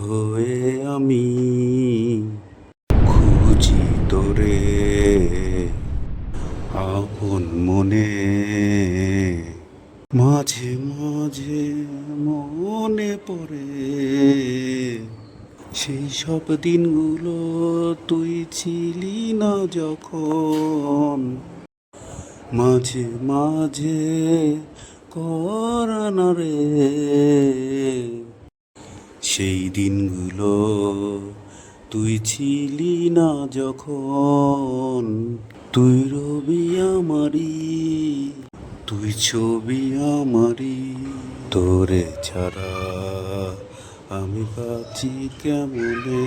হয়ে আমি খুঁজি তোরে আপন মনে। মাঝে মাঝে মনে পড়ে সেই সব দিনগুলো, তুই ছিলি না যখন। মাঝে মাঝে করানা রে সেই দিনগুলো, তুই ছিলি না যখন। তুই রবি আমারি, তুই ছবি আমারি, তোরে ছাড়া আমি বাঁচি কেমনে।